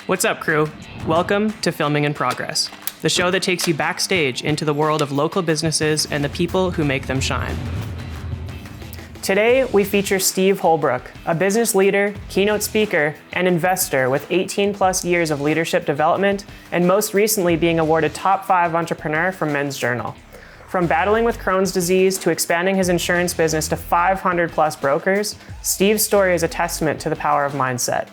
What's up, crew? Welcome to Filming in Progress, the show that takes you backstage into the world of local businesses and the people who make them shine. Today, we feature Steve Holbrook, a business leader, keynote speaker, and investor with 18 plus years of leadership development, and most recently being awarded Top 5 Entrepreneur from Men's Journal. From battling with Crohn's disease to expanding his insurance business to 500 plus brokers, Steve's story is a testament to the power of mindset.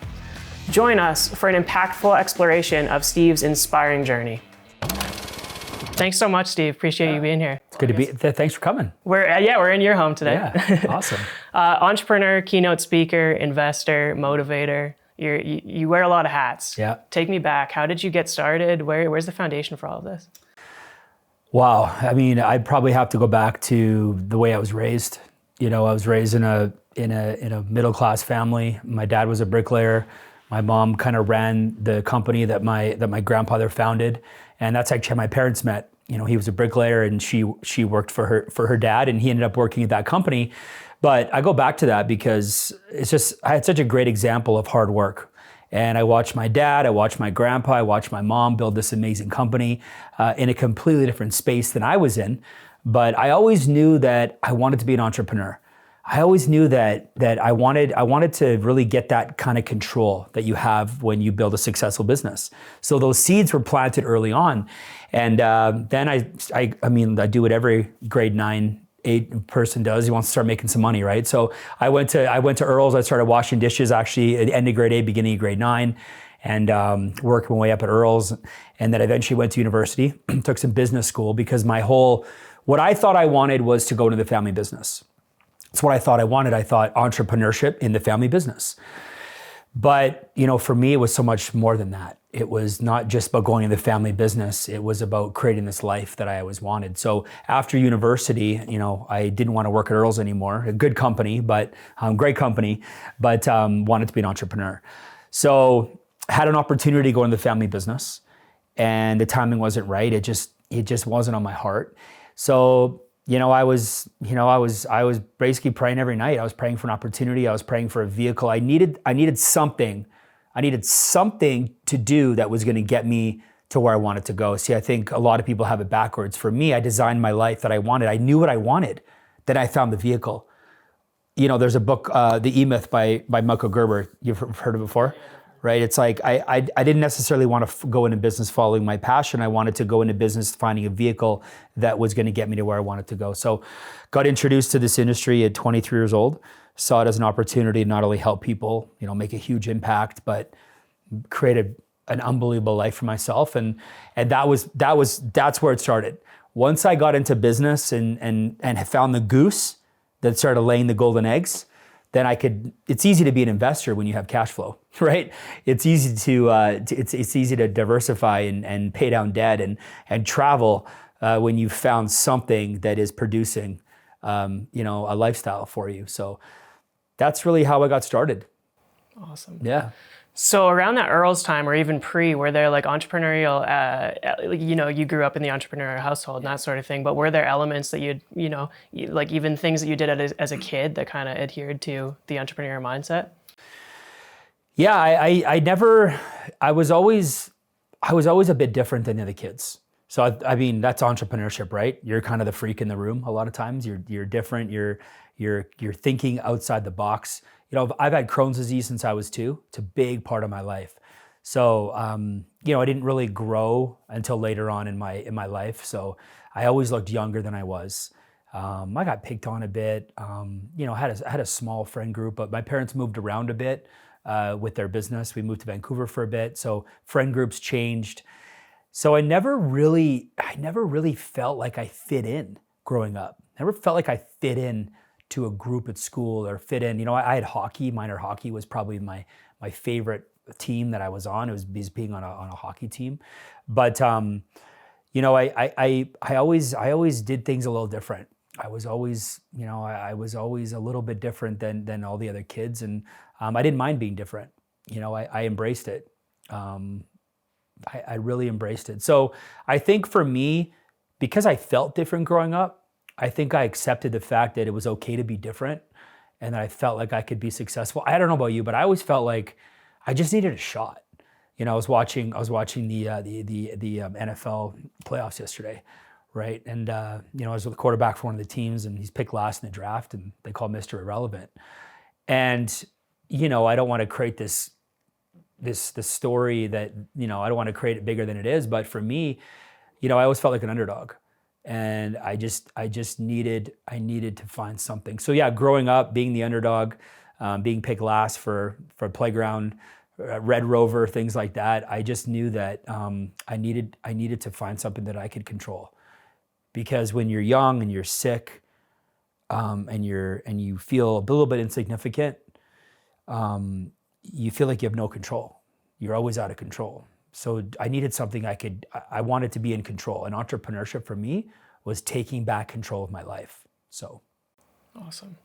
Join us for an impactful exploration of Steve's inspiring journey. Thanks so much, Steve. Appreciate you being here. It's good to be. Thanks for coming. We're in your home today. Yeah, awesome. Entrepreneur, keynote speaker, investor, motivator. You wear a lot of hats. Yeah. Take me back. How did you get started? Where's the foundation for all of this? Wow. I mean, I'd probably have to go back to the way I was raised. You know, I was raised in a middle class family. My dad was a bricklayer. My mom kind of ran the company that my grandfather founded, and that's actually how my parents met. You know, he was a bricklayer, and she worked for her dad, and he ended up working at that company. But I go back to that because I had such a great example of hard work. And I watched my dad, I watched my grandpa, I watched my mom build this amazing company in a completely different space than I was in. But I always knew that I wanted to be an entrepreneur. I always knew that I wanted to really get that kind of control that you have when you build a successful business. So those seeds were planted early on. And then I do what every grade 9, 8 person does. He wants to start making some money, right? So I went to Earl's. I started washing dishes actually at the end of grade 8, beginning of grade 9, and worked my way up at Earl's. And then I eventually went to university, took some business school because what I thought I wanted was to go into the family business. It's what I thought I wanted. I thought entrepreneurship in the family business. But, you know, for me, it was so much more than that. It was not just about going into the family business. It was about creating this life that I always wanted. So after university, you know, I didn't want to work at Earl's anymore. A good company, but great company, but wanted to be an entrepreneur. So had an opportunity to go into the family business, and the timing wasn't right. It just wasn't on my heart. So I was basically praying every night. I was praying for an opportunity. I was praying for a vehicle. I needed something. I needed something to do that was going to get me to where I wanted to go. See, I think a lot of people have it backwards. For me, I designed my life that I wanted. I knew what I wanted. Then I found the vehicle. You know, there's a book, The E-Myth by Michael Gerber. You've heard of it before? Right? It's like, I didn't necessarily want to go into business following my passion. I wanted to go into business finding a vehicle that was going to get me to where I wanted to go. So got introduced to this industry at 23 years old, saw it as an opportunity to not only help people, you know, make a huge impact, but create an unbelievable life for myself. And that's where it started. Once I got into business and found the goose that started laying the golden eggs, then it's easy to be an investor when you have cash flow, right? It's easy it's easy to diversify and pay down debt and travel when you've found something that is producing, a lifestyle for you. So that's really how I got started. Awesome. Yeah. So around that Earl's time, or even pre, were there like entrepreneurial, you grew up in the entrepreneurial household and that sort of thing, but were there elements that like even things that you did as a kid that kind of adhered to the entrepreneurial mindset? Yeah, I was always a bit different than the other kids. So I mean, that's entrepreneurship, right? You're kind of the freak in the room a lot of times. You're different. You're thinking outside the box. You know, I've had Crohn's disease since I was 2. It's a big part of my life. So, I didn't really grow until later on in my life. So I always looked younger than I was. I got picked on a bit. Had a small friend group, but my parents moved around a bit with their business. We moved to Vancouver for a bit, so friend groups changed. So I never really felt like I fit in growing up. Never felt like I fit in to a group at school or fit in. You know, I had hockey. Minor hockey was probably my favorite team that I was on. It was being on a hockey team. But I always did things a little different. I was always a little bit different than all the other kids, and I didn't mind being different. You know, I embraced it. I really embraced it. So I think for me, because I felt different growing up, I think I accepted the fact that it was okay to be different and that I felt like I could be successful. I don't know about you, but I always felt like I just needed a shot. I was watching the NFL playoffs yesterday, right? And I was with the quarterback for one of the teams, and he's picked last in the draft, and they call Mr. Irrelevant. And I don't want to create this story that I don't want to create it bigger than it is. But for me, I always felt like an underdog, and I needed to find something. So yeah, growing up, being the underdog, being picked last for playground, Red Rover, things like that. I just knew that I needed to find something that I could control, because when you're young and you're sick, and you feel a little bit insignificant, you feel like you have no control. You're always out of control. So I needed something I wanted to be in control. And entrepreneurship for me was taking back control of my life. So. Awesome.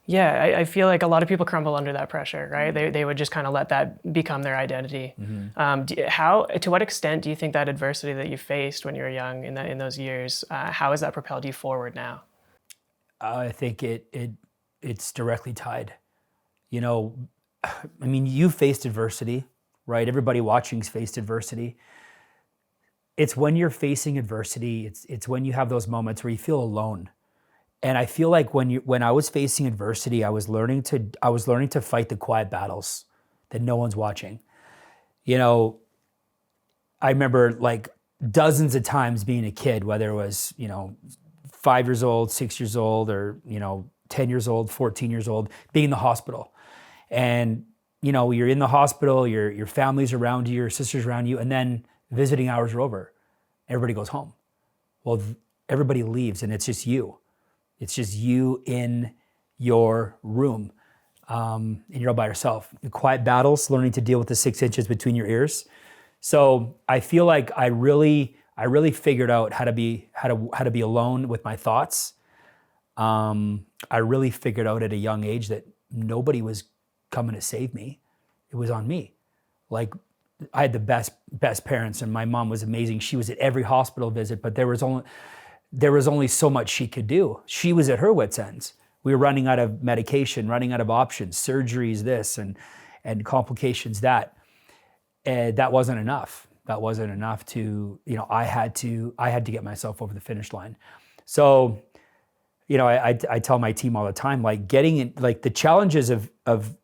Yeah, I feel like a lot of people crumble under that pressure, right? They would just kind of let that become their identity. To what extent do you think that adversity that you faced when you were young in those years, how has that propelled you forward now? I think it's directly tied. You faced adversity, right? Everybody watching's faced adversity. It's when you're facing adversity, it's when you have those moments where you feel alone. And I feel like when I was facing adversity, I was learning to fight the quiet battles that no one's watching. I remember like dozens of times being a kid, whether it was, 5 years old, 6 years old, or, 10 years old, 14 years old, being in the hospital. And, you're in the hospital, your family's around you, your sister's around you, and then visiting hours are over. Everybody goes home. Well, everybody leaves, and it's just you. It's just you in your room, and you're all by yourself. The quiet battles, learning to deal with the 6 inches between your ears. So I feel like I really figured out how to be alone with my thoughts. I really figured out at a young age that nobody was coming to save me. It was on me. Like, I had the best parents, and my mom was amazing. She was at every hospital visit, but there was only so much she could do. She was at her wit's ends. We were running out of medication, running out of options, surgeries, this and complications that. And that wasn't enough. That wasn't enough to, I had to get myself over the finish line. So, I tell my team all the time, like getting in, like the challenges of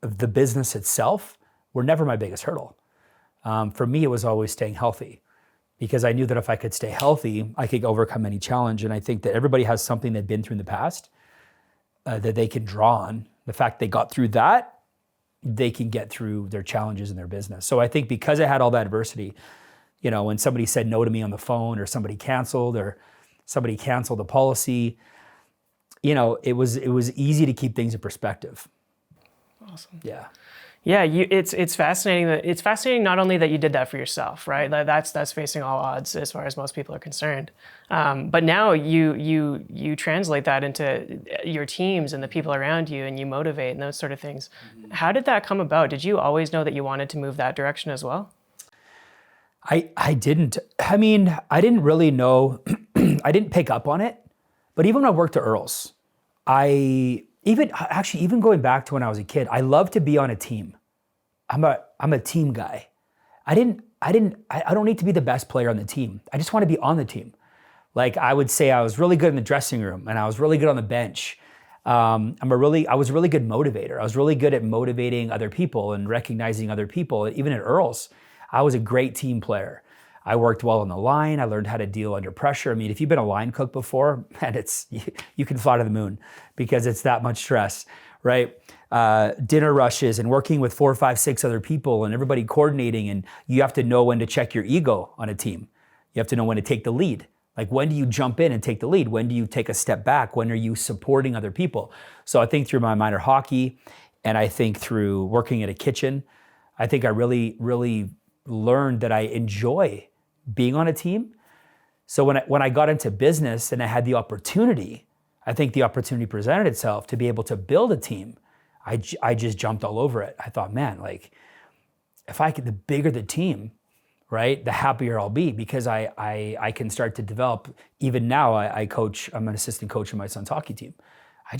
the business itself were never my biggest hurdle. For me, it was always staying healthy, because I knew that if I could stay healthy, I could overcome any challenge. And I think that everybody has something they've been through in the past that they can draw on. The fact they got through that, they can get through their challenges in their business. So I think because I had all that adversity, when somebody said no to me on the phone, or somebody canceled a policy, it was easy to keep things in perspective. Awesome. Yeah. Yeah, it's fascinating. It's fascinating not only that you did that for yourself, right? That's facing all odds as far as most people are concerned. But now you translate that into your teams and the people around you, and you motivate and those sort of things. Mm-hmm. How did that come about? Did you always know that you wanted to move that direction as well? I didn't. I didn't really know. I didn't pick up on it. But even when I worked at Earl's, even going back to when I was a kid, I loved to be on a team. I'm a team guy. I don't need to be the best player on the team. I just want to be on the team. Like, I would say I was really good in the dressing room, and I was really good on the bench. I was a really good motivator. I was really good at motivating other people and recognizing other people. Even at Earl's, I was a great team player. I worked well on the line. I learned how to deal under pressure. If you've been a line cook before, man, you can fly to the moon, because it's that much stress, right? Dinner rushes and working with 4, 5, 6 other people and everybody coordinating, and you have to know when to check your ego on a team. You have to know when to take the lead. Like, when do you jump in and take the lead? When do you take a step back? When are you supporting other people? So I think through my minor hockey, and I think through working at a kitchen, I think I really, really learned that I enjoy being on a team. So when I got into business and I had the opportunity, I think the opportunity presented itself to be able to build a team. I just jumped all over it. I thought, man, like, if I could, the bigger the team, right, the happier I'll be, because I can start to develop. Even now, I'm an assistant coach in my son's hockey team. I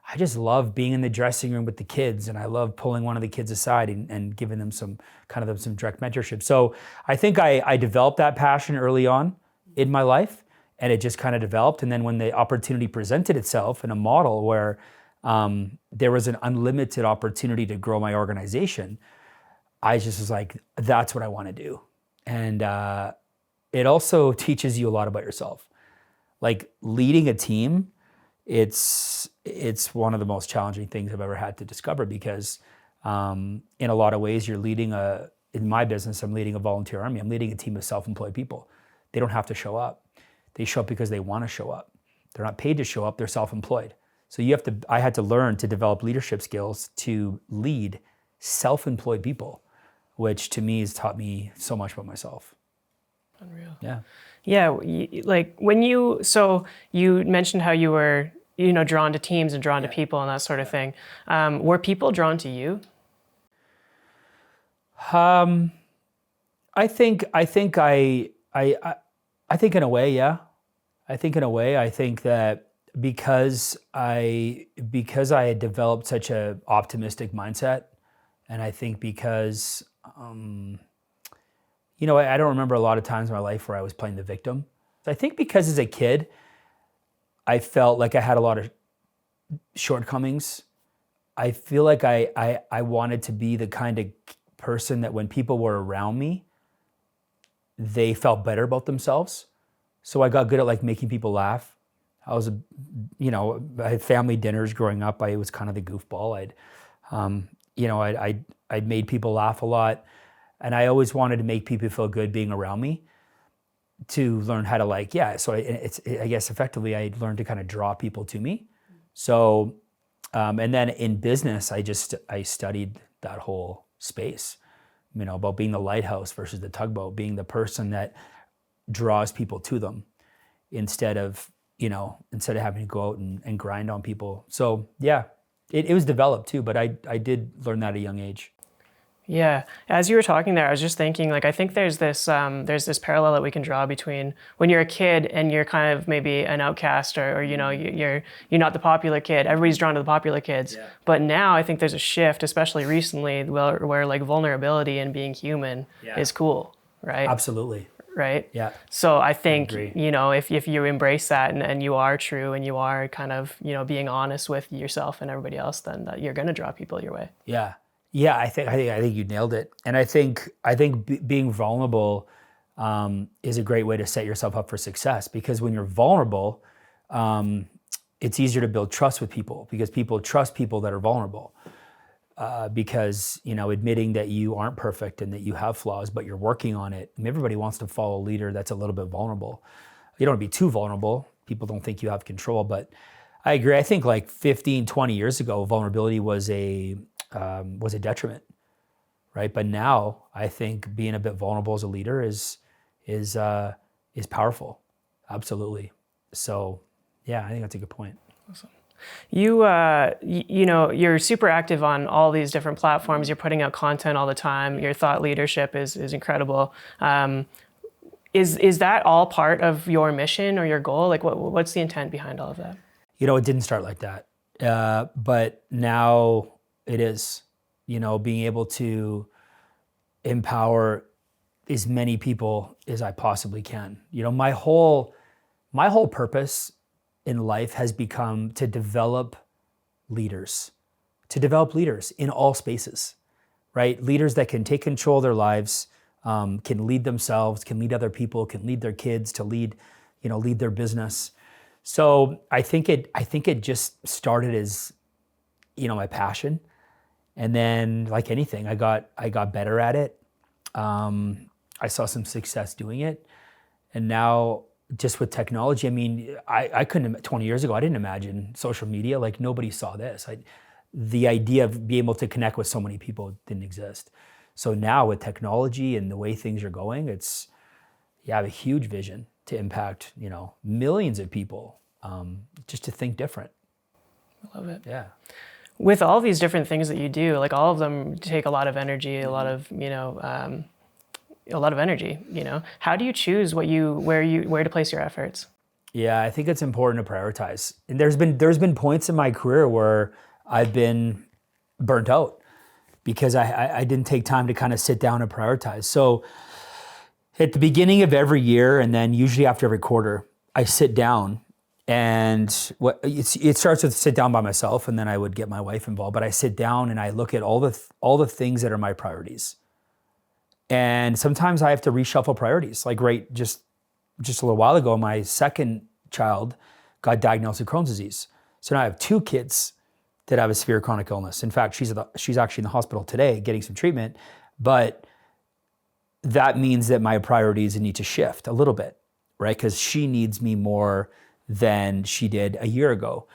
I just love being in the dressing room with the kids, and I love pulling one of the kids aside and giving them some direct mentorship. So I think I developed that passion early on in my life, and it just kind of developed. And then when the opportunity presented itself in a model where there was an unlimited opportunity to grow my organization, I just was like, that's what I want to do. And it also teaches you a lot about yourself. Like leading a team, it's one of the most challenging things I've ever had to discover, because in a lot of ways you're leading in my business, I'm leading a volunteer army. I'm leading a team of self-employed people. They don't have to show up. They show up because they want to show up. They're not paid to show up, they're self-employed. So I had to learn to develop leadership skills to lead self-employed people, which to me has taught me so much about myself. Unreal. Yeah. Yeah, like so you mentioned how you were, drawn to teams and drawn to people and that sort of thing. Were people drawn to you? I think in a way, yeah. I think in a way, I think that because I had developed such a optimistic mindset, and I think because I don't remember a lot of times in my life where I was playing the victim. I think because as a kid, I felt like I had a lot of shortcomings. I feel like I wanted to be the kind of person that when people were around me, they felt better about themselves. So I got good at like making people laugh. I had family dinners growing up. I was kind of the goofball. I'd made people laugh a lot. And I always wanted to make people feel good being around me, to learn how to so I guess effectively I learned to kind of draw people to me. So, and then in business, I studied that whole space, about being the lighthouse versus the tugboat, being the person that draws people to them instead of having to go out and grind on people. So yeah, it was developed too, but I did learn that at a young age. Yeah, as you were talking there, I was just thinking, like, I think there's this parallel that we can draw between when you're a kid and you're kind of maybe an outcast, or you're not the popular kid. Everybody's drawn to the popular kids. Yeah. But now I think there's a shift, especially recently, where like vulnerability and being human is cool, right? Absolutely. Right? Yeah. So I think, if you embrace that and you are true and you are kind of, being honest with yourself and everybody else, then you're going to draw people your way. Yeah. Yeah, I think you nailed it. And I think being vulnerable is a great way to set yourself up for success, because when you're vulnerable, it's easier to build trust with people, because people trust people that are vulnerable. Because admitting that you aren't perfect and that you have flaws, but you're working on it. Everybody wants to follow a leader that's a little bit vulnerable. You don't want to be too vulnerable. People don't think you have control, but I agree. I think like 15, 20 years ago, vulnerability was a detriment, right? But now I think being a bit vulnerable as a leader is powerful. Absolutely. So yeah, I think that's a good point. Awesome. You're super active on all these different platforms. You're putting out content all the time. Your thought leadership is incredible. Is that all part of your mission or your goal? Like what's the intent behind all of that? It didn't start like that. But now it is, being able to empower as many people as I possibly can. My whole purpose in life has become to develop leaders in all spaces, right? Leaders that can take control of their lives, can lead themselves, can lead other people, can lead their kids, to lead their business. So I think it just started as, my passion. And then like anything, I got better at it. I saw some success doing it. And now just with technology, I couldn't, 20 years ago, I didn't imagine social media. Like nobody saw this. The idea of being able to connect with so many people didn't exist. So now with technology and the way things are going, I have a huge vision to impact, millions of people, just to think different. I love it. Yeah. With all these different things that you do, like all of them take a lot of energy, a lot of energy. How do you choose where to place your efforts? Yeah, I think it's important to prioritize. And there's been points in my career where I've been burnt out because I didn't take time to kind of sit down and prioritize. So at the beginning of every year, and then usually after every quarter, I sit down, and it starts with sit down by myself, and then I would get my wife involved. But I sit down and I look at all the things that are my priorities. And sometimes I have to reshuffle priorities. Like just a little while ago, my second child got diagnosed with Crohn's disease. So now I have two kids that have a severe chronic illness. In fact, she's actually in the hospital today getting some treatment, but that means that my priorities need to shift a little bit, right? Because she needs me more than she did a year ago.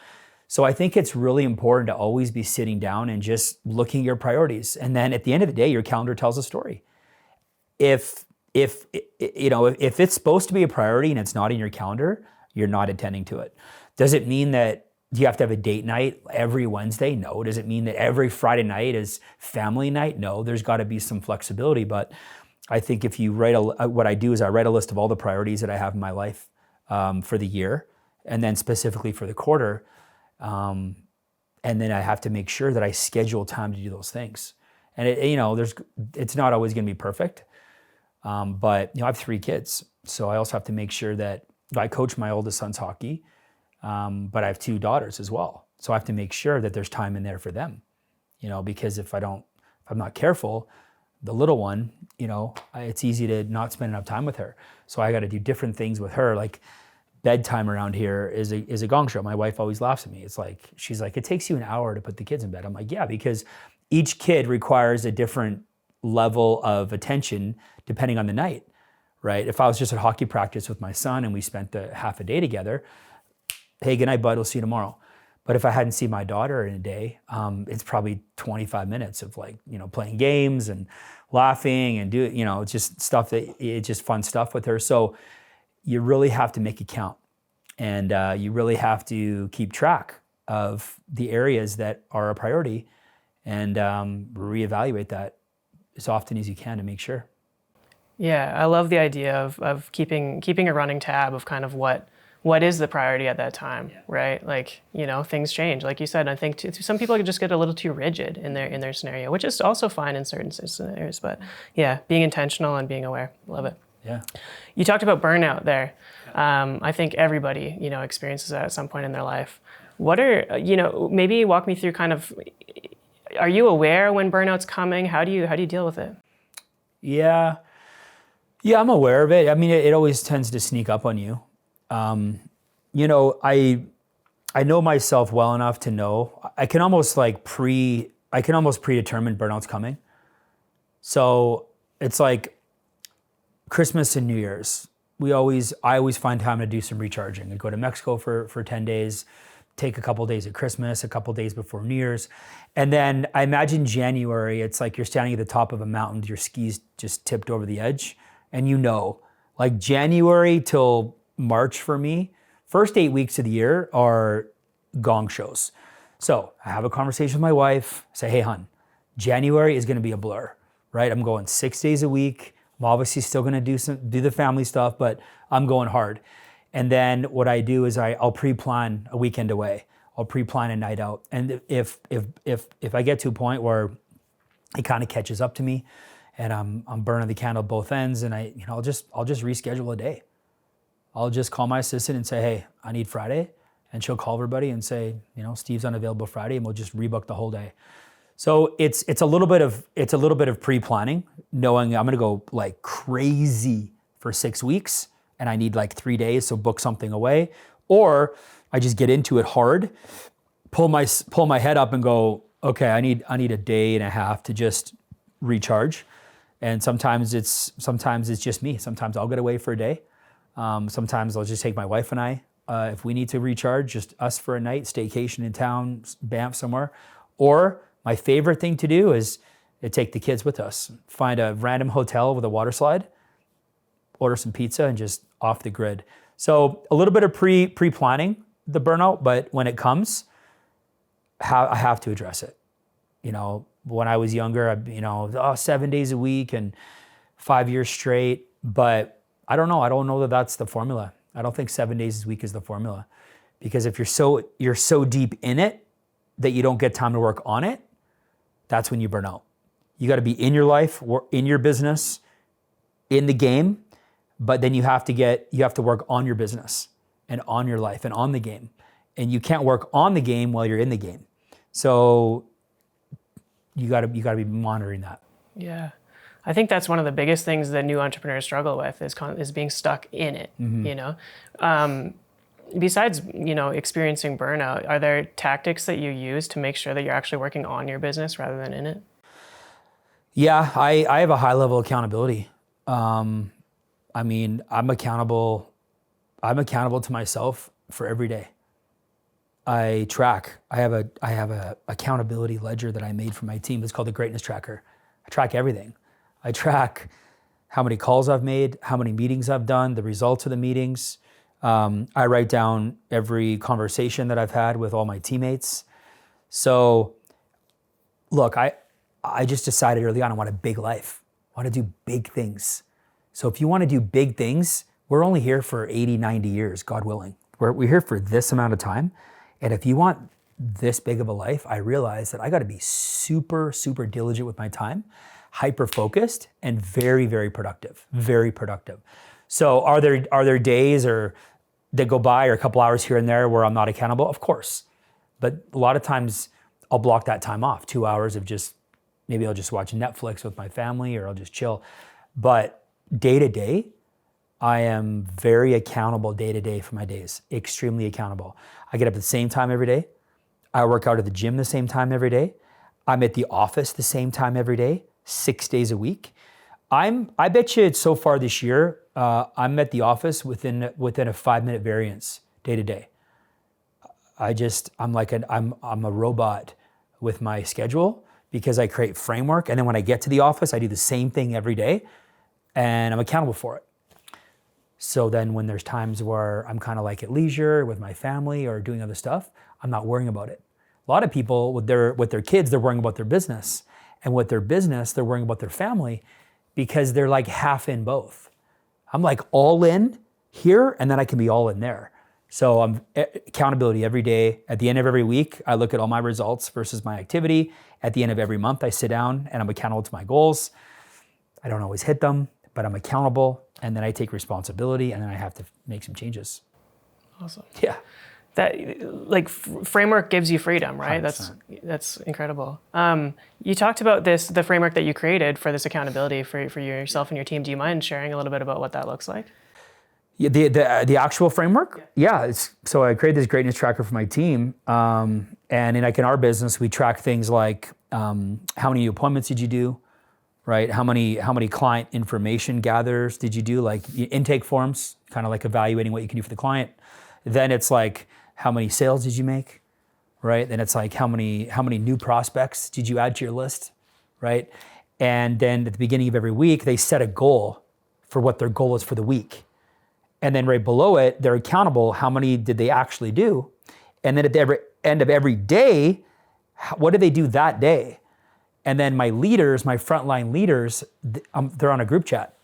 So I think it's really important to always be sitting down and just looking at your priorities. And then at the end of the day, your calendar tells a story. If it's supposed to be a priority and it's not in your calendar, you're not attending to it. Does it mean that you have to have a date night every Wednesday? No. Does it mean that every Friday night is family night? No. There's got to be some flexibility. But I think if you what I do is I write a list of all the priorities that I have in my life for the year, and then specifically for the quarter. And then I have to make sure that I schedule time to do those things. And it's not always going to be perfect. But I have 3 kids, so I also have to make sure that I coach my oldest son's hockey, but I have 2 daughters as well. So I have to make sure that there's time in there for them, because if I'm not careful, the little one, it's easy to not spend enough time with her. So I got to do different things with her. Like bedtime around here is a gong show. My wife always laughs at me. She's like, it takes you an hour to put the kids in bed. I'm like, yeah, because each kid requires a different level of attention depending on the night, right? If I was just at hockey practice with my son and we spent the half a day together, hey, good night, bud, we'll see you tomorrow. But if I hadn't seen my daughter in a day, it's probably 25 minutes of playing games and laughing and it's just stuff it's just fun stuff with her. So you really have to make it count. And you really have to keep track of the areas that are a priority and reevaluate that as often as you can to make sure. Yeah, I love the idea of keeping a running tab of kind of what is the priority at that time, right? Like, things change. Like you said, I think some people just get a little too rigid in their scenario, which is also fine in certain scenarios. But yeah, being intentional and being aware, love it. Yeah. You talked about burnout there. I think everybody, experiences that at some point in their life. What are, maybe walk me through kind of, are you aware when burnout's coming? How do you deal with it? Yeah, I'm aware of it. I mean, it always tends to sneak up on you. I know myself well enough to know I can almost predetermine burnout's coming. So it's like Christmas and New Year's. I always find time to do some recharging. I go to Mexico for 10 days, take a couple of days at Christmas, a couple of days before New Year's. And then I imagine January, it's like you're standing at the top of a mountain, your skis just tipped over the edge. And like January till March for me, first 8 weeks of the year are gong shows. So I have a conversation with my wife, say, hey, hon, January is going to be a blur, right? I'm going 6 days a week. I'm obviously still going to do the family stuff, but I'm going hard. And then what I do is I'll pre-plan a weekend away. I'll pre-plan a night out. And if I get to a point where it kind of catches up to me and I'm burning the candle at both ends, and I'll just reschedule a day. I'll just call my assistant and say, hey, I need Friday. And she'll call everybody and say, Steve's unavailable Friday, and we'll just rebook the whole day. So it's a little bit of pre-planning, knowing I'm gonna go like crazy for 6 weeks and I need like 3 days, so book something away. Or I just get into it hard, pull my head up and go, okay, I need a day and a half to just recharge. And sometimes it's just me. Sometimes I'll get away for a day. Sometimes I'll just take my wife and I, if we need to recharge, just us for a night, staycation in town, Banff somewhere. Or my favorite thing to do is to take the kids with us, find a random hotel with a water slide, order some pizza, and just off the grid. So a little bit of pre-planning the burnout, but when it comes, I have to address it. When I was younger, 7 days a week and 5 years straight, but I don't know that that's the formula. I don't think 7 days a week is the formula, because if you're so deep in it that you don't get time to work on it, that's when you burn out. You got to be in your life, in your business, in the game, but then you have to work on your business and on your life and on the game. And you can't work on the game while you're in the game. So you got to be monitoring that. Yeah. I think that's one of the biggest things that new entrepreneurs struggle with is being stuck in it, you know? Besides, experiencing burnout, are there tactics that you use to make sure that you're actually working on your business rather than in it? Yeah, I have a high level of accountability. I'm accountable to myself for every day. I have a accountability ledger that I made for my team. It's called the Greatness Tracker. I track everything. I track how many calls I've made, how many meetings I've done, the results of the meetings. I write down every conversation that I've had with all my teammates. So look, I just decided early on I want a big life. I want to do big things. So if you want to do big things, we're only here for 80, 90 years, God willing. We're here for this amount of time. And if you want this big of a life, I realized that I got to be super, super diligent with my time, hyper-focused, and very, very productive, very productive. So are there days that go by or a couple hours here and there where I'm not accountable? Of course. But a lot of times I'll block that time off, 2 hours of maybe I'll just watch Netflix with my family or I'll just chill. But day to day, I am very accountable day to day for my days, extremely accountable. I get up at the same time every day. I work out at the gym the same time every day. I'm at the office the same time every day, 6 days a week. I bet you so far this year, I'm at the office within a 5-minute variance day to day. I'm a robot with my schedule because I create framework. And then when I get to the office, I do the same thing every day and I'm accountable for it. So then when there's times where I'm kind of like at leisure with my family or doing other stuff, I'm not worrying about it. A lot of people with their kids, they're worrying about their business. And with their business, they're worrying about their family because they're like half in both. I'm like all in here and then I can be all in there. So I'm accountability every day. At the end of every week, I look at all my results versus my activity. At the end of every month, I sit down and I'm accountable to my goals. I don't always hit them, but I'm accountable. And then I take responsibility and then I have to make some changes. Awesome. Yeah. That framework gives you freedom, right? 100%. That's incredible. You talked about the framework that you created for this accountability for yourself and your team. Do you mind sharing a little bit about what that looks like? Yeah, the actual framework? Yeah. So I created this greatness tracker for my team. And in our business, we track things like how many appointments did you do, right? How many client information gathers did you do? Like intake forms, kind of like evaluating what you can do for the client. Then it's like, how many sales did you make, right? Then it's like, how many new prospects did you add to your list, right? And then at the beginning of every week, they set a goal for what their goal is for the week. And then right below it, they're accountable. How many did they actually do? And then at the end of every day, what did they do that day? And then my leaders, my frontline leaders, they're on a group chat.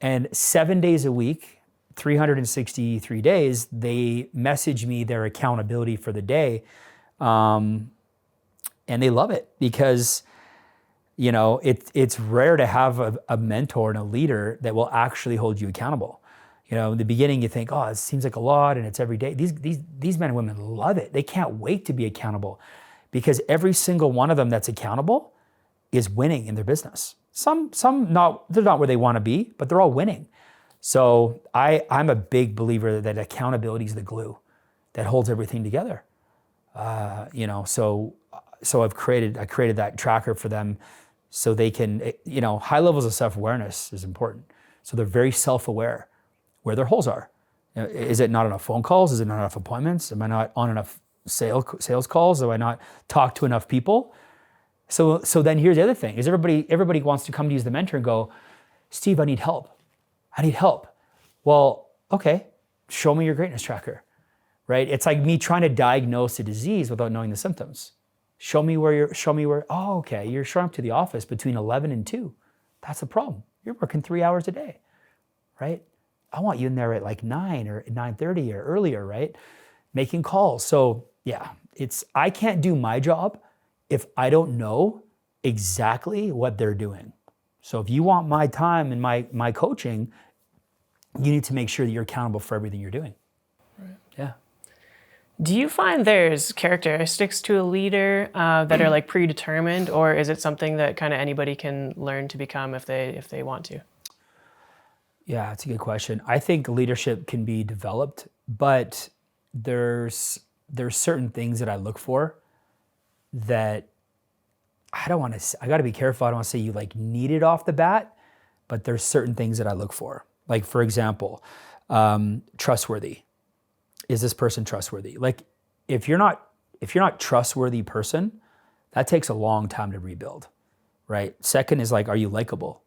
And 7 days a week, 363 days, they message me their accountability for the day. And they love it because, it's rare to have a mentor and a leader that will actually hold you accountable. In the beginning, you think, oh, it seems like a lot and it's every day. These men and women love it. They can't wait to be accountable because every single one of them that's accountable is winning in their business. Some they're not where they want to be, but they're all winning. So I'm a big believer that accountability is the glue that holds everything together. So I created that tracker for them so they can, high levels of self-awareness is important. So they're very self-aware where their holes are. Is it not enough phone calls? Is it not enough appointments? Am I not on enough sales calls? Do I not talk to enough people? So then here's the other thing is everybody wants to come to you as the mentor and go, Steve, I need help. Well, okay, show me your greatness tracker, right? It's like me trying to diagnose a disease without knowing the symptoms. Show me where, oh, okay, you're showing up to the office between 11 and 2. That's the problem. You're working 3 hours a day, right? I want you in there at like 9 or 9:30 or earlier, right? Making calls. So yeah, I can't do my job if I don't know exactly what they're doing. So if you want my time and my coaching, you need to make sure that you're accountable for everything you're doing. Right. Yeah. Do you find there's characteristics to a leader that are like predetermined, or is it something that kind of anybody can learn to become if they want to? Yeah, it's a good question. I think leadership can be developed, but there's certain things that I look for that I got to be careful. I don't want to say you like need it off the bat, but there's certain things that I look for. Like for example, trustworthy. Is this person trustworthy? Like if you're not trustworthy person, that takes a long time to rebuild, right? Second is like, are you likable?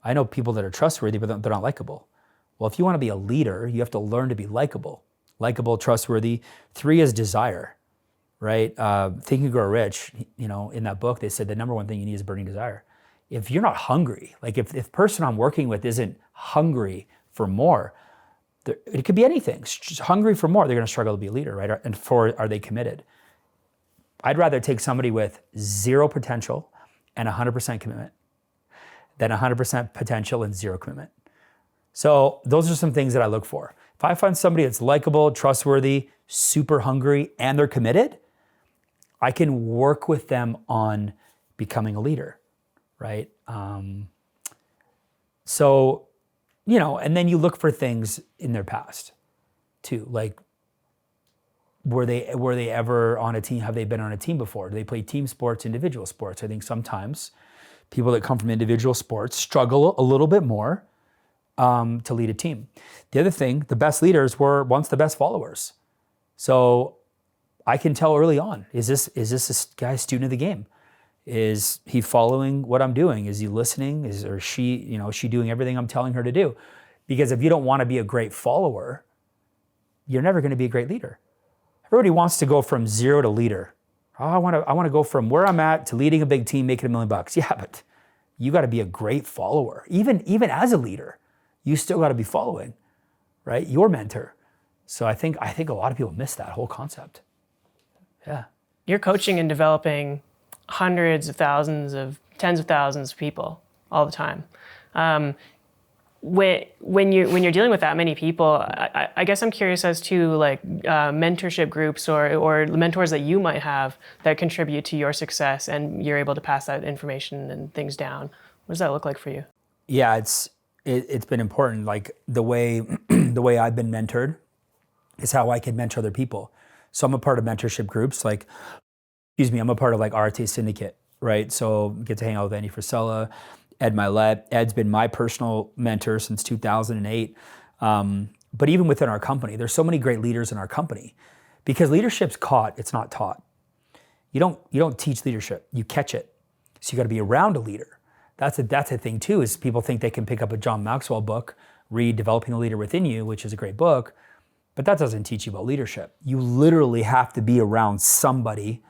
I know people that are trustworthy, but they're not likable. Well, if you want to be a leader, you have to learn to be likable, trustworthy. 3 is desire, right? Think and Grow Rich, in that book, they said the number one thing you need is burning desire. If you're not hungry, like if the person I'm working with isn't hungry for more, it could be anything. Just hungry for more, they're going to struggle to be a leader, right? And 4, are they committed? I'd rather take somebody with 0 potential and 100% commitment than 100% potential and 0 commitment. So those are some things that I look for. If I find somebody that's likable, trustworthy, super hungry, and they're committed, I can work with them on becoming a leader, right? And then you look for things in their past too. Like, were they ever on a team? Have they been on a team before? Do they play team sports, individual sports? I think sometimes people that come from individual sports struggle a little bit more to lead a team. The other thing, the best leaders were once the best followers. So I can tell early on, is this guy a student of the game? Is he following what I'm doing? Is he listening? Is she doing everything I'm telling her to do? Because if you don't want to be a great follower, you're never going to be a great leader. Everybody wants to go from 0 to leader. Oh, I want to go from where I'm at to leading a big team, making $1 million. Yeah, but you got to be a great follower. Even as a leader, you still got to be following, right? Your mentor. So I think a lot of people miss that whole concept. Yeah. You're coaching and developing hundreds of thousands of tens of thousands of people all the time. When you're dealing with that many people, I guess I'm curious as to like mentorship groups or mentors that you might have that contribute to your success and you're able to pass that information and things down. What does that look like for you? Yeah, it's been important. Like the way I've been mentored is how I can mentor other people. So I'm a part of mentorship groups. I'm a part of like RTA Syndicate, right? So get to hang out with Andy Frisella, Ed Milet. Ed's been my personal mentor since 2008. But even within our company, there's so many great leaders in our company because leadership's caught, it's not taught. You don't teach leadership, you catch it. So you got to be around a leader. That's a thing too, is people think they can pick up a John Maxwell book, read Developing the Leader Within You, which is a great book, but that doesn't teach you about leadership. You literally have to be around somebody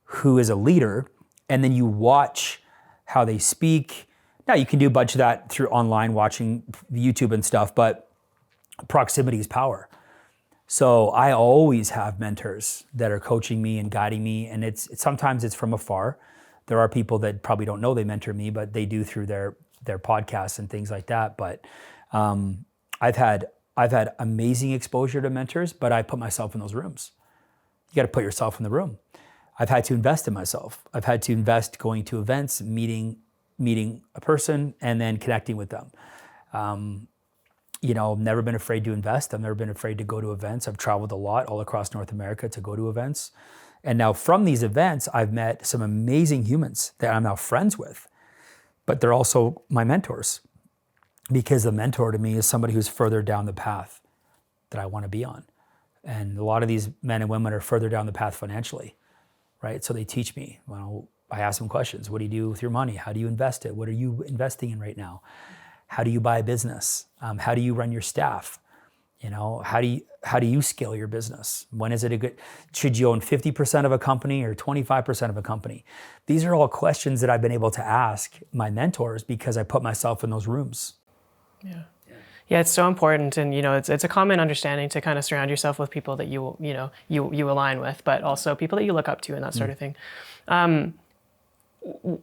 who is a leader, and then you watch how they speak. Now you can do a bunch of that through online, watching YouTube and stuff, but proximity is power. So I always have mentors that are coaching me and guiding me, and sometimes it's from afar. There are people that probably don't know they mentor me, but they do through their podcasts and things like that. But I've had amazing exposure to mentors, but I put myself in those rooms. You got to put yourself in the room. I've had to invest in myself. I've had to invest going to events, meeting a person, and then connecting with them. I've never been afraid to invest. I've never been afraid to go to events. I've traveled a lot all across North America to go to events. And now from these events, I've met some amazing humans that I'm now friends with, but they're also my mentors, because the mentor to me is somebody who's further down the path that I want to be on. And a lot of these men and women are further down the path financially, right? So they teach me. Well, I ask them questions. What do you do with your money? How do you invest it? What are you investing in right now? How do you buy a business? How do you run your staff? How do you scale your business? When is it should you own 50% of a company or 25% of a company? These are all questions that I've been able to ask my mentors because I put myself in those rooms. Yeah. Yeah, it's so important, and it's a common understanding to kind of surround yourself with people that you align with, but also people that you look up to and that sort of thing.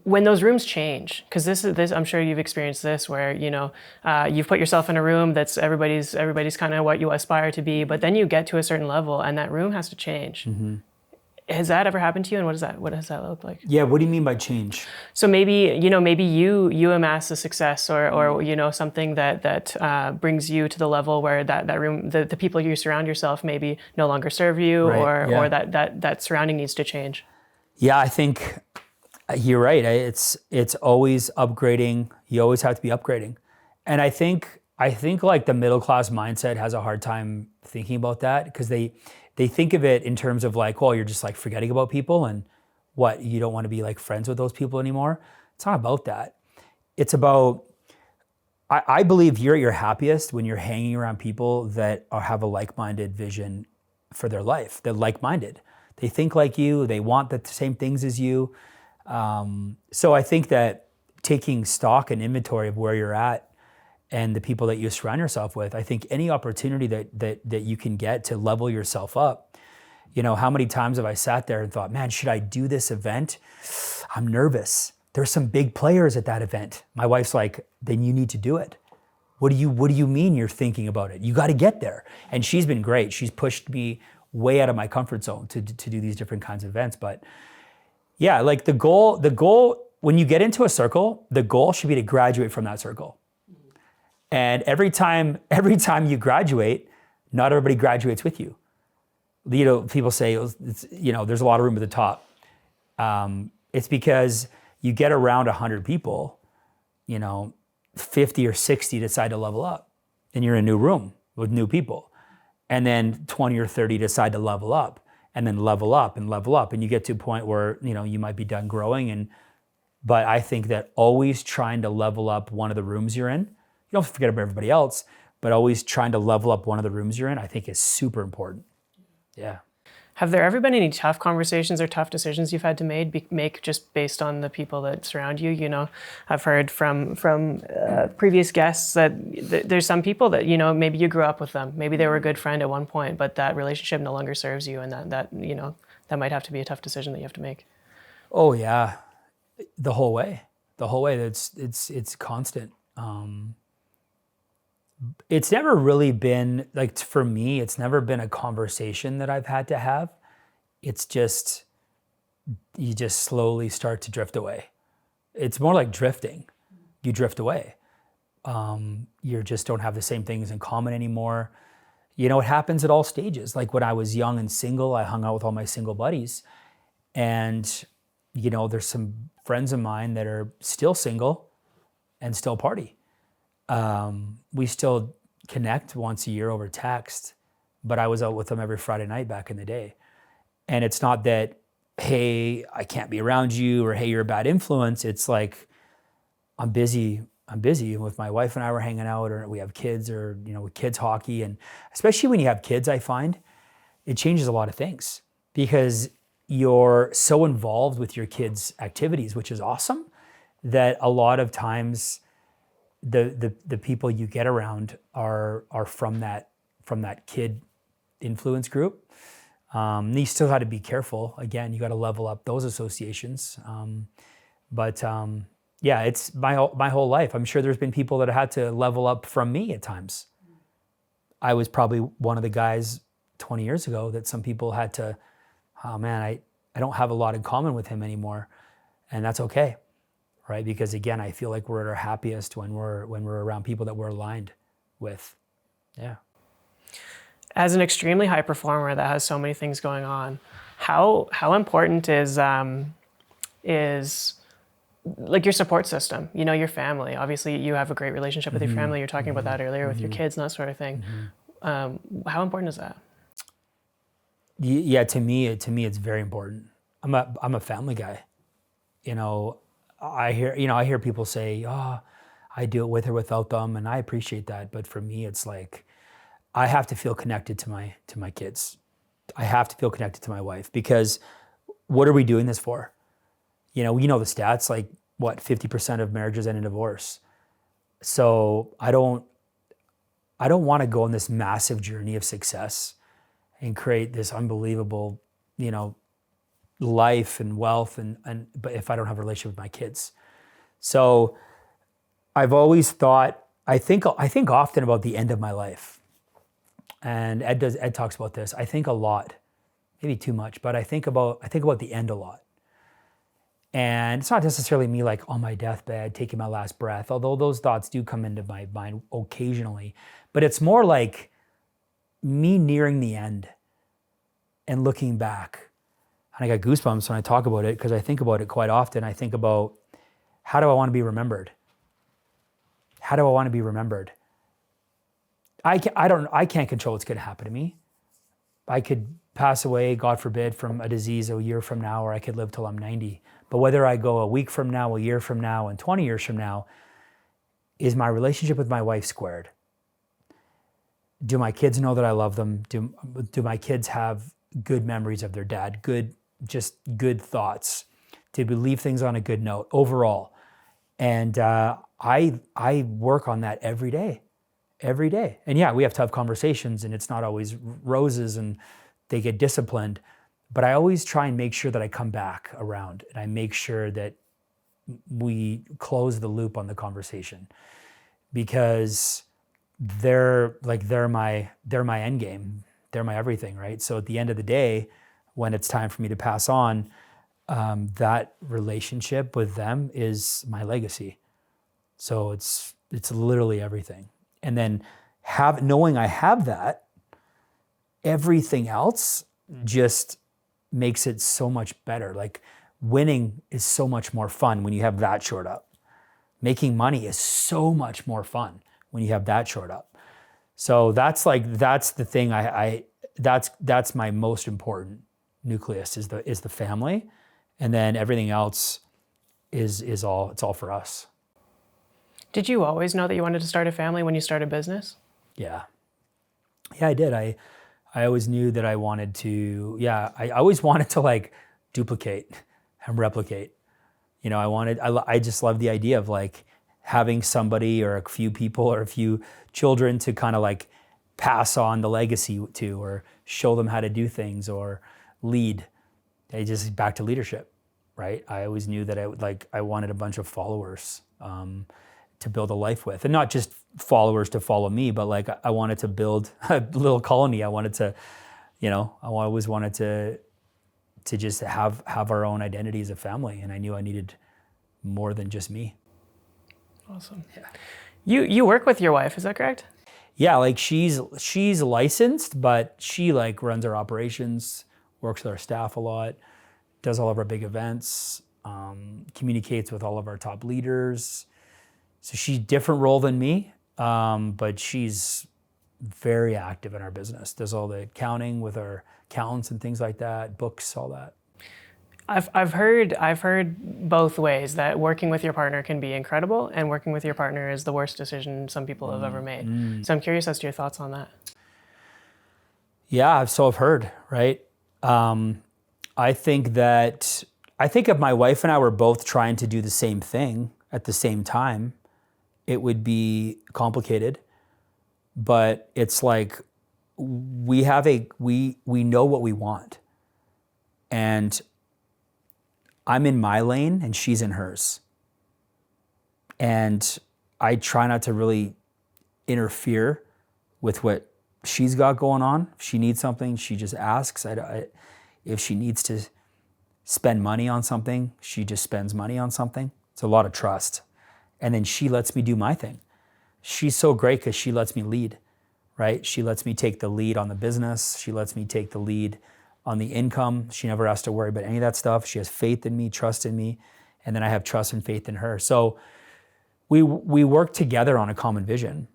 When those rooms change, because this I'm sure you've experienced this, where you've put yourself in a room that's everybody's kind of what you aspire to be, but then you get to a certain level and that room has to change. Has that ever happened to you, and what does that look like? Yeah, what do you mean by change? So maybe you amass a success or something that brings you to the level where that room, the people you surround yourself maybe no longer serve you, Right, yeah. or that surrounding needs to change. Yeah, I think you're right. It's always upgrading. You always have to be upgrading. And I think like the middle class mindset has a hard time thinking about that, because they think of it in terms of like, well, you're just like forgetting about people, and what, you don't want to be like friends with those people anymore. It's not about that. It's about, I believe you're at your happiest when you're hanging around people that have a like-minded vision for their life. They're like-minded. They think like you. They want the same things as you. So I think that taking stock and inventory of where you're at and the people that you surround yourself with, I think any opportunity that you can get to level yourself up. How many times have I sat there and thought, man, should I do this event? I'm nervous. There's some big players at that event. My wife's like, then you need to do it. What do you mean you're thinking about it? You got to get there. And she's been great. She's pushed me way out of my comfort zone to do these different kinds of events. But yeah, like the goal, when you get into a circle, the goal should be to graduate from that circle. And every time you graduate, not everybody graduates with you. People say, there's a lot of room at the top. It's because you get around 100 people, 50 or 60 decide to level up, and you're in a new room with new people. And then 20 or 30 decide to level up, and then level up and level up. And you get to a point where, you might be done growing. But I think that always trying to level up one of the rooms you're in, you don't forget about everybody else, but always trying to level up one of the rooms you're in, I think is super important. Yeah. Have there ever been any tough conversations or tough decisions you've had to make just based on the people that surround you? I've heard from previous guests that there's some people that, maybe you grew up with them. Maybe they were a good friend at one point, but that relationship no longer serves you, and that might have to be a tough decision that you have to make. Oh yeah. The whole way. It's constant. It's never really been, like, for me, it's never been a conversation that I've had to have. It's just, you just slowly start to drift away. It's more like drifting. You drift away. You just don't have the same things in common anymore. It happens at all stages. Like when I was young and single, I hung out with all my single buddies. And, there's some friends of mine that are still single and still party. We still connect once a year over text, but I was out with them every Friday night back in the day. And it's not that, hey, I can't be around you, or hey, you're a bad influence. It's like, I'm busy. With my wife and I were hanging out, or we have kids, or, kids hockey. And especially when you have kids, I find it changes a lot of things, because you're so involved with your kids' activities, which is awesome, that a lot of times the people you get around are from that kid influence group. You still got to be careful. Again, you got to level up those associations. Yeah, it's my whole life. I'm sure there's been people that had to level up from me at times. I was probably one of the guys 20 years ago that some people had to, oh man, I don't have a lot in common with him anymore. And that's okay. Right? Because again, I feel like we're at our happiest when we're around people that we're aligned with. Yeah. As an extremely high performer that has so many things going on, how important is like your support system? Your family. Obviously, you have a great relationship with your family. You're talking about that earlier with your kids and that sort of thing. How important is that? Yeah, to me, it's very important. I'm a family guy. I hear people say, oh, I do it with or without them, and I appreciate that. But for me, it's like, I have to feel connected to my kids. I have to feel connected to my wife, because what are we doing this for? The stats, like what, 50% of marriages end in divorce. So I don't want to go on this massive journey of success and create this unbelievable, life and wealth but if I don't have a relationship with my kids. So I've always thought, I think often about the end of my life. And Ed talks about this. I think a lot, maybe too much, but I think about the end a lot. And it's not necessarily me like on my deathbed, taking my last breath, although those thoughts do come into my mind occasionally. But it's more like me nearing the end and looking back. And I got goosebumps when I talk about it because I think about it quite often. I think about, how do I want to be remembered? How do I want to be remembered? I can't control what's going to happen to me. I could pass away, God forbid, from a disease a year from now, or I could live till I'm 90. But whether I go a week from now, a year from now, and 20 years from now, is my relationship with my wife squared? Do my kids know that I love them? Do my kids have good memories of their dad? Just good thoughts? Did we leave things on a good note overall? And I work on that every day. And yeah, we have tough conversations and it's not always roses and they get disciplined, but I always try and make sure that I come back around and I make sure that we close the loop on the conversation, because they're my end game. They're my everything, right? So at the end of the day, when it's time for me to pass on, that relationship with them is my legacy. So it's literally everything. And then knowing I have that, everything else just makes it so much better. Like winning is so much more fun when you have that shored up. Making money is so much more fun when you have that shored up. So that's the thing that's my most important nucleus is the family. And then everything else is all for us. Did you always know that you wanted to start a family when you started business? Yeah, I did. I always knew that I wanted to, I always wanted to like duplicate and replicate. I just love the idea of like having somebody or a few people or a few children to kind of like pass on the legacy to, or show them how to do things or lead. Just back to leadership, right? I always knew that I wanted a bunch of followers to build a life with, and not just followers to follow me, but like I wanted to build a little colony. I wanted to, I always wanted to just have our own identity as a family, and I knew I needed more than just me. Awesome. Yeah. You work with your wife, is that correct? Yeah, like she's licensed, but she like runs our operations, works with our staff a lot, does all of our big events, communicates with all of our top leaders. So she's a different role than me, but she's very active in our business. Does all the accounting with our accountants and things like that, books, all that. I've heard both ways, that working with your partner can be incredible and working with your partner is the worst decision some people have ever made. So I'm curious as to your thoughts on that. Yeah, so I've heard, right? I think if my wife and I were both trying to do the same thing at the same time, it would be complicated. But it's like we know what we want. And I'm in my lane and she's in hers. And I try not to really interfere with what she's got going on. If she needs something, she just asks. If she needs to spend money on something, she just spends money on something. It's a lot of trust. And then she lets me do my thing. She's so great because she lets me lead, right? She lets me take the lead on the business. She lets me take the lead on the income. She never has to worry about any of that stuff. She has faith in me, trust in me, and then I have trust and faith in her. So we work together on a common vision,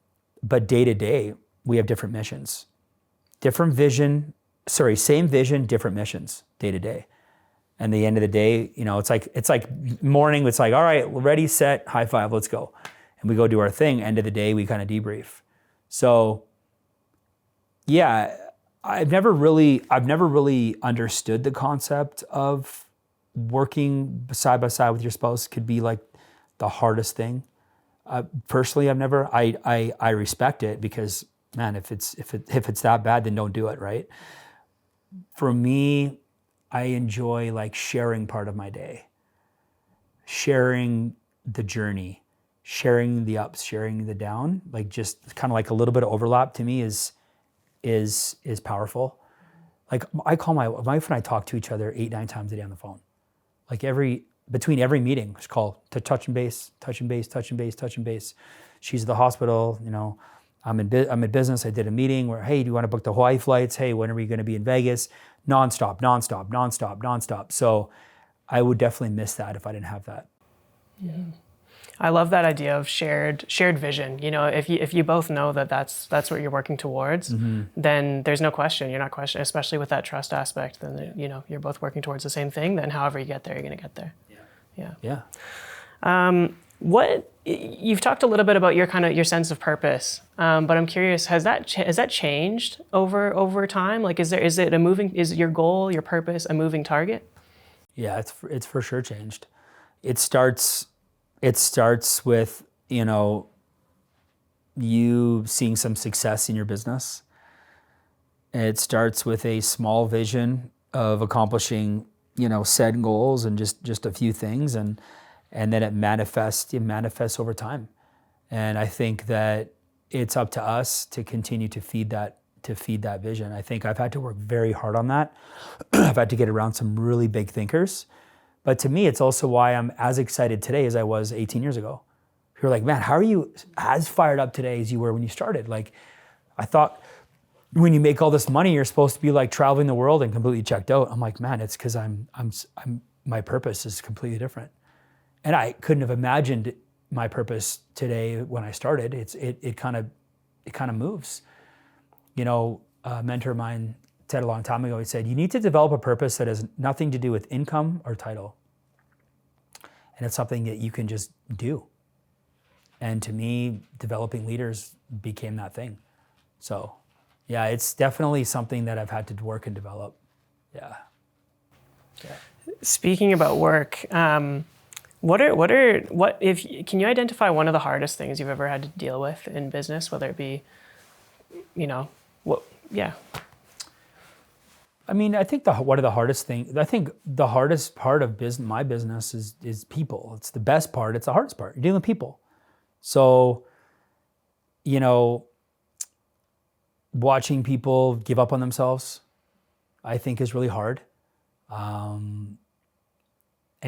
but day to day, we have different missions. Same vision, different missions, day to day. And the end of the day, it's like morning, it's like, all right, ready, set, high five, let's go. And we go do our thing. End of the day, we kind of debrief. So yeah, I've never really understood the concept of working side by side with your spouse. Could be like the hardest thing. Personally, I respect it because man, if it's that bad, then don't do it, right? For me, I enjoy like sharing part of my day, sharing the journey, sharing the ups, sharing the down, like just kind of like a little bit of overlap to me is powerful. Like I call my wife and I talk to each other 8-9 times a day on the phone. Like between every meeting, it's called to touch and base. She's at the hospital, I'm in business. I did a meeting where, hey, do you want to book the Hawaii flights? Hey, when are we going to be in Vegas? Nonstop. So I would definitely miss that if I didn't have that. Yeah. I love that idea of shared vision. If you both know that that's what you're working towards, then there's no question. You're not questioning, especially with that trust aspect. Then you're both working towards the same thing. Then however you get there, you're going to get there. Yeah. What you've talked a little bit about your sense of purpose, but I'm curious, has that changed over time? Like, is your goal, your purpose, a moving target? Yeah, it's for sure changed. It starts with you seeing some success in your business. It starts with a small vision of accomplishing said goals and just a few things, and then it manifests over time. And I think that it's up to us to continue to feed that vision. I think I've had to work very hard on that. I've had to get around some really big thinkers. But to me, it's also why I'm as excited today as I was 18 years ago. You're like, man, how are you as fired up today as you were when you started? Like, I thought when you make all this money, you're supposed to be like traveling the world and completely checked out. I'm like, man, it's because my purpose is completely different. And I couldn't have imagined my purpose today when I started. It kind of moves. A mentor of mine said a long time ago, he said, you need to develop a purpose that has nothing to do with income or title. And it's something that you can just do. And to me, developing leaders became that thing. So yeah, it's definitely something that I've had to work and develop. Yeah. Speaking about work, can you identify one of the hardest things you've ever had to deal with in business, whether it be, yeah. I mean, I think the hardest part of my business is people. It's the best part. It's the hardest part. You're dealing with people. So, watching people give up on themselves, I think is really hard. And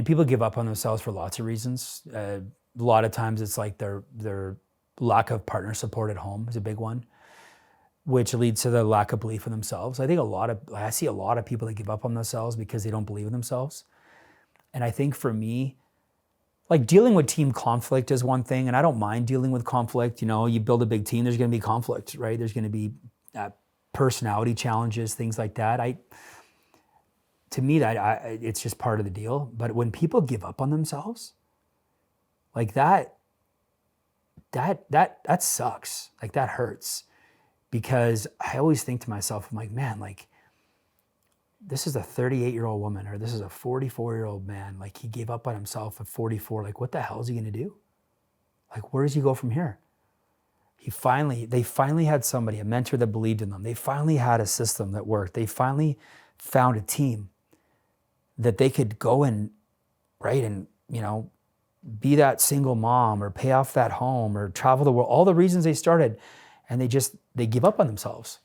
people give up on themselves for lots of reasons. A lot of times it's like their lack of partner support at home is a big one, which leads to the lack of belief in themselves. I see a lot of people that give up on themselves because they don't believe in themselves. And I think for me, like dealing with team conflict is one thing, and I don't mind dealing with conflict. You build a big team, there's going to be conflict, right? There's going to be personality challenges, things like that. To me, it's just part of the deal. But when people give up on themselves, like that sucks. Like that hurts. Because I always think to myself, I'm like, man, like this is a 38-year-old woman or this is a 44-year-old man. Like he gave up on himself at 44. Like what the hell is he gonna do? Like where does he go from here? They finally had somebody, a mentor that believed in them. They finally had a system that worked. They finally found a team that they could go and, right, and be that single mom or pay off that home or travel the world, all the reasons they started. And they give up on themselves.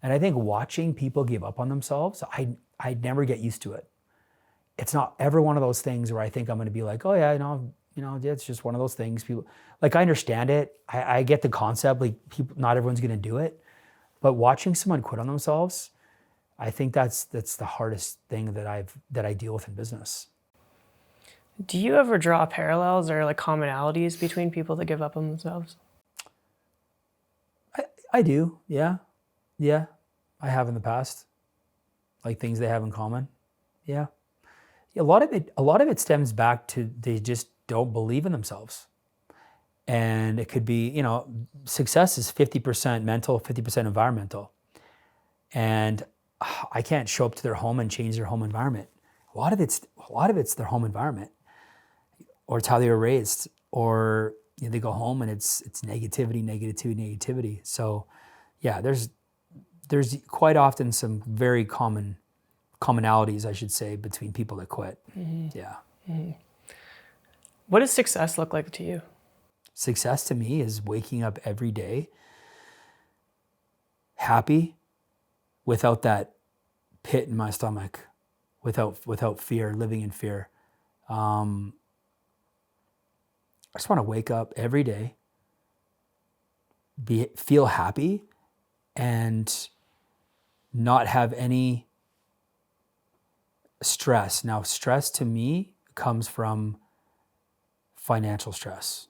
And I think watching people give up on themselves, I never get used to it. It's not ever one of those things where I think I'm going to be like, oh yeah, it's just one of those things. People, like I understand it. I get the concept, like not everyone's going to do it. But watching someone quit on themselves, I think that's the hardest thing that I deal with in business. Do you ever draw parallels or like commonalities between people that give up on themselves? I do, yeah. Yeah, I have in the past. Like things they have in common. Yeah. A lot of it stems back to they just don't believe in themselves. And it could be, success is 50% mental, 50% environmental. And I can't show up to their home and change their home environment. A lot of it's their home environment, or it's how they were raised, or they go home and it's negativity. So, yeah, there's quite often some very commonalities, I should say, between people that quit. Yeah. What does success look like to you? Success to me is waking up every day happy, without that pit in my stomach, without fear, living in fear. I just want to wake up every day, feel happy, and not have any stress. Now, stress to me comes from financial stress.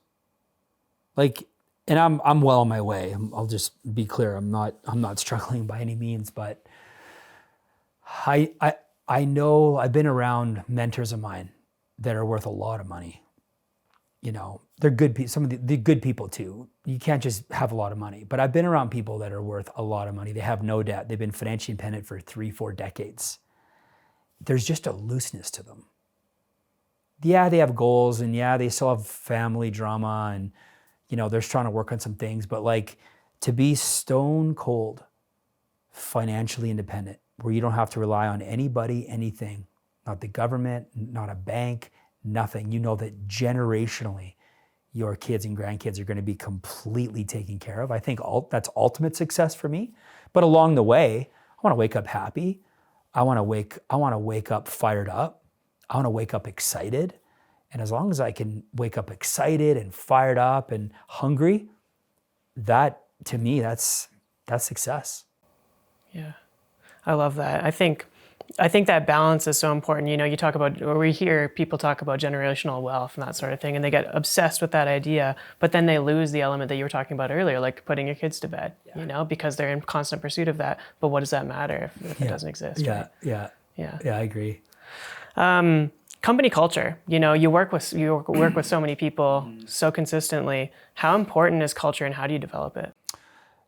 Like, and I'm well on my way. I'll just be clear. I'm not struggling by any means, but I know I've been around mentors of mine that are worth a lot of money. You know, they're good people. Some of the good people too. You can't just have a lot of money. But I've been around people that are worth a lot of money. They have no debt. They've been financially independent for 3-4 decades. There's just a looseness to them. Yeah, they have goals, and yeah, they still have family drama, and you know, they're trying to work on some things. But like, to be stone cold, financially independent, where you don't have to rely on anybody, anything, not the government, not a bank, nothing. You know that generationally, your kids and grandkids are going to be completely taken care of. I think that's ultimate success for me. But along the way, I want to wake up happy. I want to wake up fired up. I want to wake up excited. And as long as I can wake up excited and fired up and hungry, that to me, that's success. Yeah, I love that. I think that balance is so important. You know, you talk about, or we hear people talk about generational wealth and that sort of thing, and they get obsessed with that idea, but then they lose the element that you were talking about earlier, like putting your kids to bed, you know, because they're in constant pursuit of that. But what does that matter if it doesn't exist? Yeah, right? Yeah, I agree. Company culture, you know, you work with so many people so consistently. How important is culture, and how do you develop it?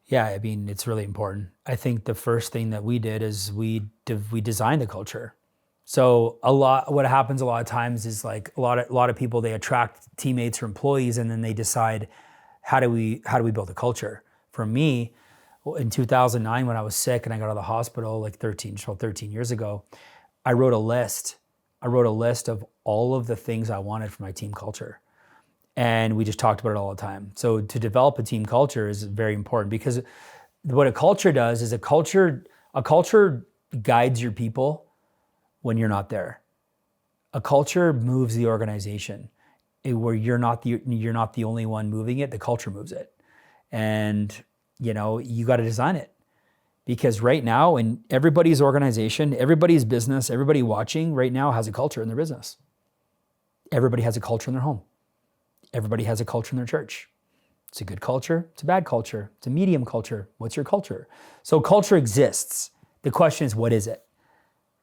Yeah, I mean, it's really important. I think the first thing that we did is we designed the culture. So what happens a lot of times is like a lot of people, they attract teammates or employees, and then they decide, how do we build a culture? For me, in 2009, when I was sick and I got out of the hospital, like 13 years ago, I wrote a list of all of the things I wanted for my team culture. And we just talked about it all the time. So to develop a team culture is very important, because what a culture does is a culture guides your people when you're not there. A culture moves the organization, where you're not the only one moving it. The culture moves it, and you know, you got to design it. Because right now, in everybody's organization, everybody's business, everybody watching right now has a culture in their business. Everybody has a culture in their home. Everybody has a culture in their church. It's a good culture, it's a bad culture, it's a medium culture. What's your culture? So culture exists. The question is, what is it?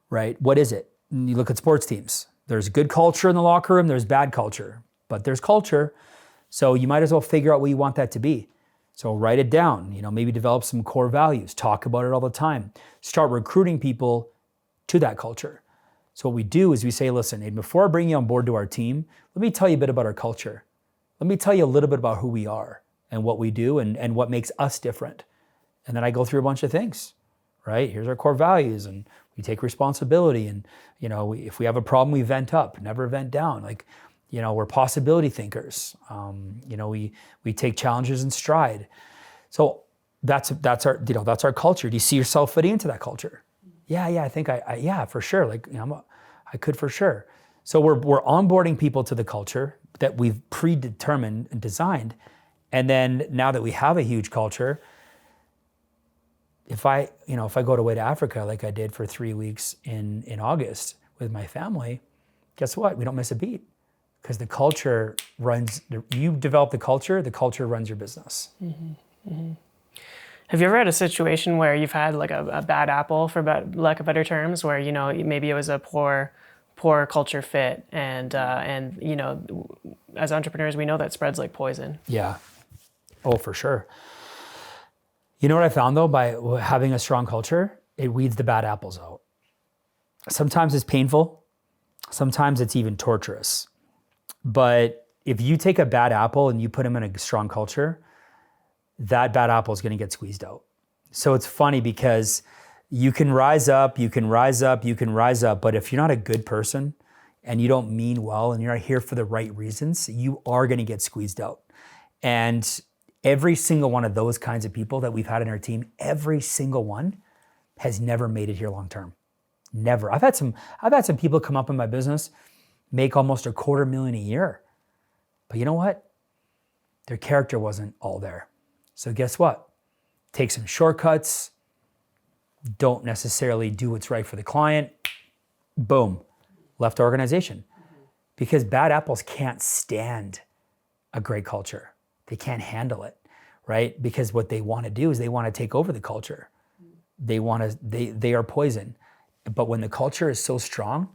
Right? What is it? And you look at sports teams. There's good culture in the locker room, there's bad culture, but there's culture. So you might as well figure out what you want that to be. So write it down, you know, maybe develop some core values, talk about it all the time. Start recruiting people to that culture. So what we do is we say, listen, Aiden, before I bring you on board to our team, let me tell you a bit about our culture. Let me tell you a little bit about who we are and what we do and what makes us different. And then I go through a bunch of things, right? Here's our core values, and we take responsibility. And, you know, if we have a problem, we vent up, never vent down. Like, you know, we're possibility thinkers. You know, we take challenges in stride. So that's our culture. Do you see yourself fitting into that culture? Yeah, I think yeah, for sure. Like, you know, I could for sure. So we're onboarding people to the culture that we've predetermined and designed. And then now that we have a huge culture, if I go away to Africa like I did for 3 weeks in August with my family, guess what? We don't miss a beat. Because the culture you develop the culture runs your business. Mm-hmm. Mm-hmm. Have you ever had a situation where you've had like a bad apple, for lack of better terms, where, you know, maybe it was a poor culture fit, and you know, as entrepreneurs, we know that spreads like poison. Yeah. Oh, for sure. You know what I found though, by having a strong culture, it weeds the bad apples out. Sometimes it's painful. Sometimes it's even torturous. But if you take a bad apple and you put them in a strong culture, that bad apple is going to get squeezed out. So it's funny because you can rise up, but if you're not a good person and you don't mean well and you're not here for the right reasons, you are going to get squeezed out. And every single one of those kinds of people that we've had in our team, every single one has never made it here long term. Never. I've had some people come up in my business, make almost $250,000 a year. But you know what? Their character wasn't all there. So guess what? Take some shortcuts, don't necessarily do what's right for the client, boom, left the organization. Because bad apples can't stand a great culture. They can't handle it, right? Because what they want to do is they want to take over the culture. They are poison. But when the culture is so strong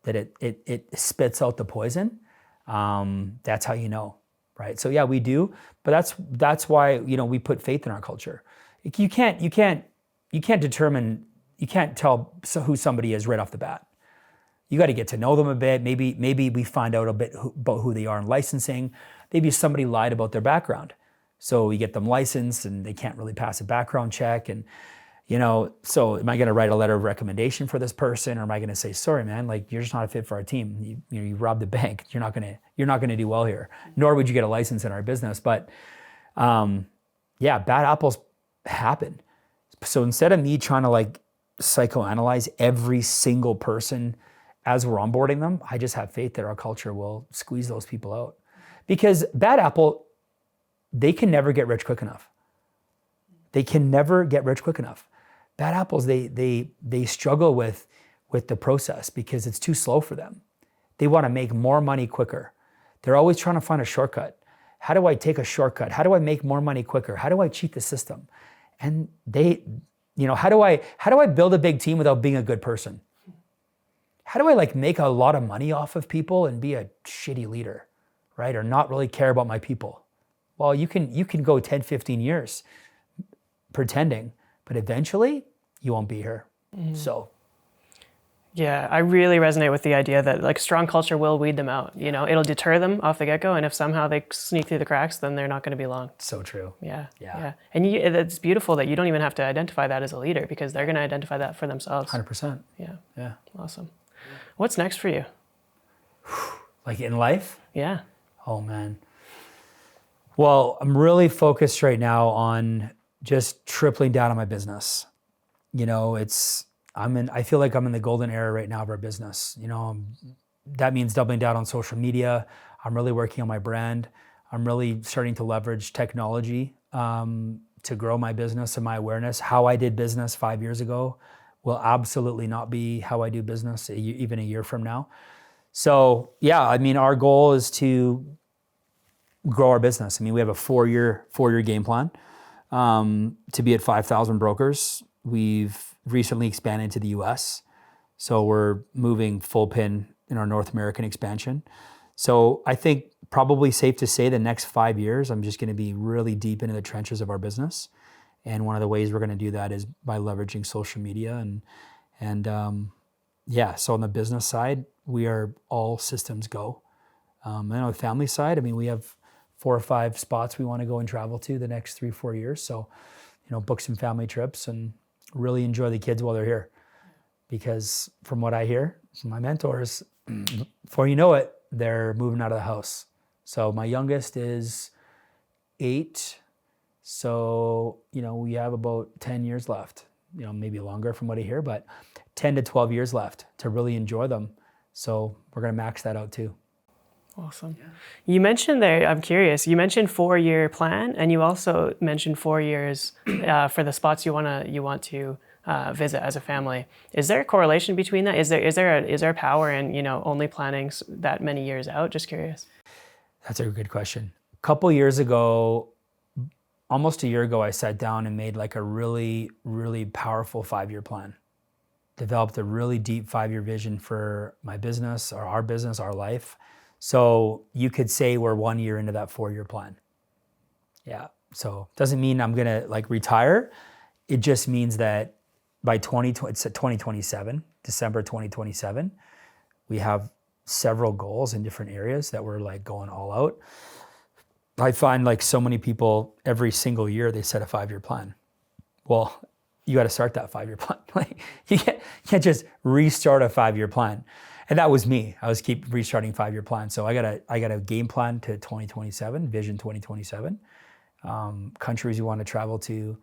that it spits out the poison, that's how you know, right? So yeah, we do, but that's why, we put faith in our culture. You can't determine, you can't tell who somebody is right off the bat. You got to get to know them a bit. Maybe we find out a bit about who they are in licensing. Maybe somebody lied about their background. So we get them licensed and they can't really pass a background check. And, so am I going to write a letter of recommendation for this person? Or am I going to say, sorry, man, like you're just not a fit for our team. You robbed the bank. You're not going to do well here. Nor would you get a license in our business. But yeah, bad apples happen. So instead of me trying to psychoanalyze every single person as we're onboarding them, I just have faith that our culture will squeeze those people out. Because bad apple, they can never get rich quick enough. They can never get rich quick enough. Bad apples, they struggle with the process because it's too slow for them. They want to make more money quicker. They're always trying to find a shortcut. How do I take a shortcut? How do I make more money quicker? How do I cheat the system? And how do I build a big team without being a good person? How do I make a lot of money off of people and be a shitty leader, right? Or not really care about my people? Well, you can go 10, 15 years pretending, but eventually you won't be here. So. Yeah, I really resonate with the idea that strong culture will weed them out. It'll deter them off the get-go, and if somehow they sneak through the cracks, then they're not going to be long. So true. Yeah. And it's beautiful that you don't even have to identify that as a leader because they're going to identify that for themselves. 100%. Yeah. Awesome. What's next for you? Like in life? Yeah. Oh man. Well, I'm really focused right now on just tripling down on my business. I feel like I'm in the golden era right now of our business. That means doubling down on social media. I'm really working on my brand. I'm really starting to leverage technology to grow my business and my awareness. How I did business 5 years ago will absolutely not be how I do business even a year from now. So yeah, our goal is to grow our business. We have a four-year game plan to be at 5,000 brokers. We've recently expanded to the US. So we're moving full pin in our North American expansion. So I think probably safe to say the next 5 years, I'm just going to be really deep into the trenches of our business. And one of the ways we're going to do that is by leveraging social media. So on the business side, we are all systems go. And on the family side, we have 4 or 5 spots we want to go and travel to the next 3-4 years. So, book some family trips and really enjoy the kids while they're here. Because from what I hear from my mentors, before you know it, they're moving out of the house. So my youngest is 8. So, we have about 10 years left, maybe longer from what I hear, but 10 to 12 years left to really enjoy them. So we're going to max that out too. Awesome. Yeah. You mentioned there, I'm curious, you mentioned 4-year plan, and you also mentioned 4 years for the spots you want to visit as a family. Is there a correlation between that? Is there power in, only planning that many years out? Just curious. That's a good question. A couple years ago, almost a year ago, I sat down and made a really, really powerful 5-year plan. Developed a really deep 5-year vision for my business or our business, our life. So you could say we're 1 year into that 4-year plan. Yeah. So doesn't mean I'm going to retire. It just means that by 2027, December 2027, we have several goals in different areas that we're going all out. I find so many people every single year, they set a 5-year plan. Well, you got to start that 5-year plan. Like you can't just restart a 5-year plan. And that was me. I was keep restarting 5-year plans. So I got a game plan to 2027, vision 2027. Countries you want to travel to,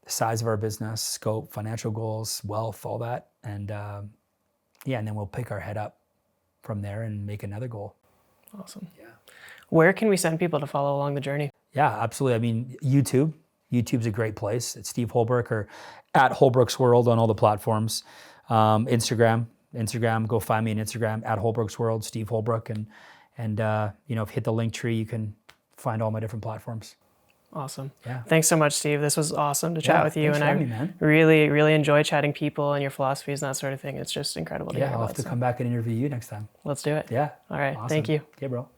the size of our business, scope, financial goals, wealth, all that. And and then we'll pick our head up from there and make another goal. Awesome. Yeah. Where can we send people to follow along the journey? Yeah, absolutely. I mean, YouTube's a great place. It's Steve Holbrook or at Holbrook's World on all the platforms. Instagram, go find me on Instagram at Holbrook's World, Steve Holbrook. And if you hit the link tree, you can find all my different platforms. Awesome. Yeah. Thanks so much, Steve. This was awesome to chat with you. Thanks And for having me, man. really, really enjoy chatting people and your philosophies and that sort of thing. It's just incredible to hear I'll about. have to come back and interview you next time. Let's do it. Yeah. All right. Awesome. Thank you. Okay, bro.